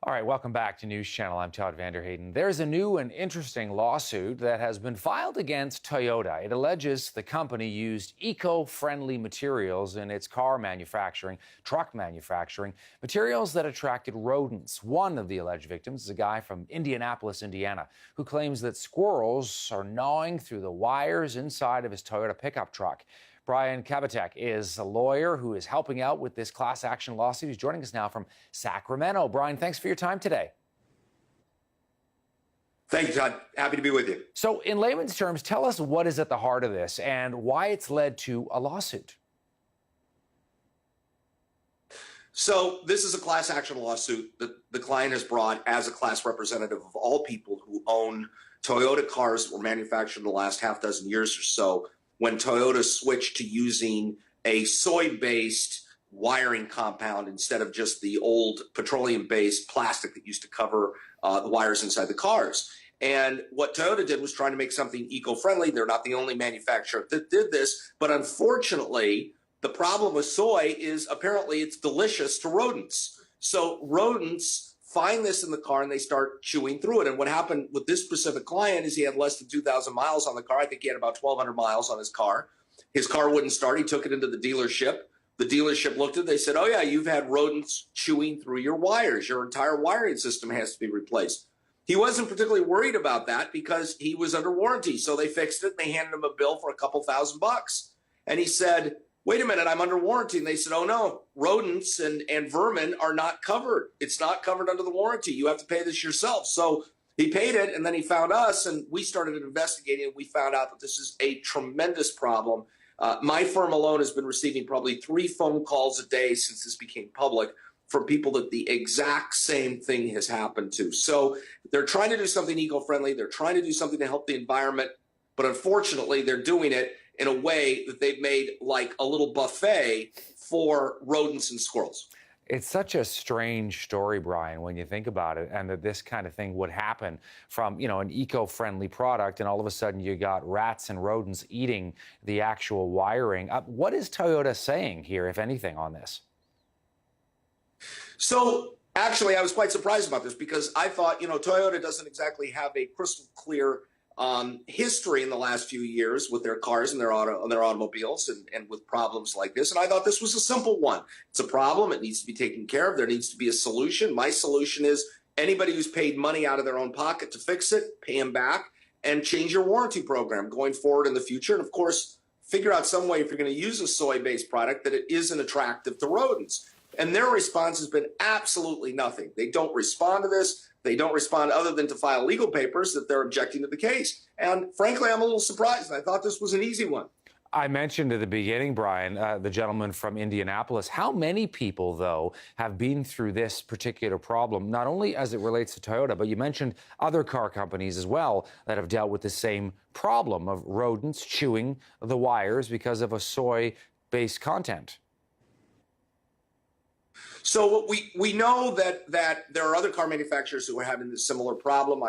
All right, welcome back to News Channel. I'm Todd Vanderhayden. There's a new and interesting lawsuit that has been filed against Toyota. It alleges the company used eco-friendly materials in its car manufacturing, truck manufacturing, materials that attracted rodents. One of the alleged victims is a guy from Indianapolis, Indiana, who claims that squirrels are gnawing through the wires inside of his Toyota pickup truck. Brian Kabateck is a lawyer who is helping out with this class action lawsuit. He's joining us now from Sacramento. Brian, thanks for your time today. Thank you, Todd. Happy to be with you. So in layman's terms, tell us what is at the heart of this and why it's led to a lawsuit. So this is a class action lawsuit that the client has brought as a class representative of all people who own Toyota cars that were manufactured in the last half dozen years or so, when Toyota switched to using a soy-based wiring compound instead of just the old petroleum-based plastic that used to cover the wires inside the cars. And what Toyota did was trying to make something eco-friendly. They're not the only manufacturer that did this, but unfortunately, the problem with soy is apparently it's delicious to rodents. So rodents find this in the car and they start chewing through it. And what happened with this specific client is he had less than 2,000 miles on the car. I think he had about 1,200 miles on his car. His car wouldn't start. He took it into the dealership. The dealership looked at it. They said, oh, yeah, you've had rodents chewing through your wires. Your entire wiring system has to be replaced. He wasn't particularly worried about that because he was under warranty. So they fixed it and they handed him a bill for a couple $1,000. And he said, wait a minute, I'm under warranty. And they said, oh, no, rodents and vermin are not covered. It's not covered under the warranty. You have to pay this yourself. So he paid it, and then he found us, and we started investigating, and we found out that this is a tremendous problem. My firm alone has been receiving probably 3 phone calls a day since this became public from people that the exact same thing has happened to. So they're trying to do something eco-friendly. They're trying to do something to help the environment, but unfortunately, they're doing it in a way that they've made like a little buffet for rodents and squirrels. It's such a strange story, Brian, when you think about it, and that this kind of thing would happen from, an eco-friendly product, and all of a sudden you got rats and rodents eating the actual wiring. What is Toyota saying here, if anything, on this? So actually, I was quite surprised about this because I thought, Toyota doesn't exactly have a crystal clear history in the last few years with their cars and their automobiles and with problems like this. And I thought this was a simple one. It's a problem. It needs to be taken care of. There needs to be a solution. My solution is anybody who's paid money out of their own pocket to fix it, pay them back and change your warranty program going forward in the future. And of course, figure out some way if you're going to use a soy-based product that it isn't attractive to rodents. And their response has been absolutely nothing. They don't respond to this. They don't respond other than to file legal papers that they're objecting to the case. And frankly, I'm a little surprised. I thought this was an easy one. I mentioned at the beginning, Brian, the gentleman from Indianapolis. How many people, though, have been through this particular problem, not only as it relates to Toyota, but you mentioned other car companies as well that have dealt with the same problem of rodents chewing the wires because of a soy-based content? So we know that there are other car manufacturers who are having this similar problem.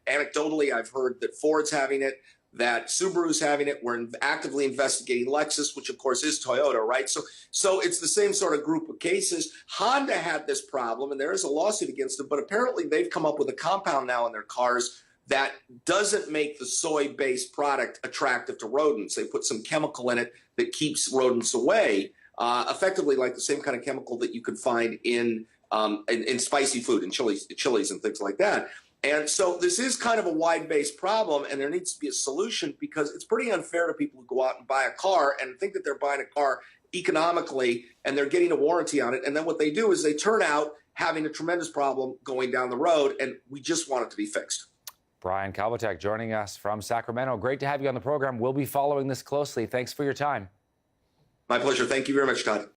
Anecdotally, I've heard that Ford's having it, that Subaru's having it. We're actively investigating Lexus, which of course is Toyota, right? So it's the same sort of group of cases. Honda had this problem, and there is a lawsuit against them, but apparently they've come up with a compound now in their cars that doesn't make the soy-based product attractive to rodents. They put some chemical in it that keeps rodents away. Effectively like the same kind of chemical that you could find in spicy food, in chilies and things like that. And so this is kind of a wide-based problem, and there needs to be a solution because it's pretty unfair to people who go out and buy a car and think that they're buying a car economically and they're getting a warranty on it. And then what they do is they turn out having a tremendous problem going down the road, and we just want it to be fixed. Brian Kabateck joining us from Sacramento. Great to have you on the program. We'll be following this closely. Thanks for your time. My pleasure. Thank you very much, Todd.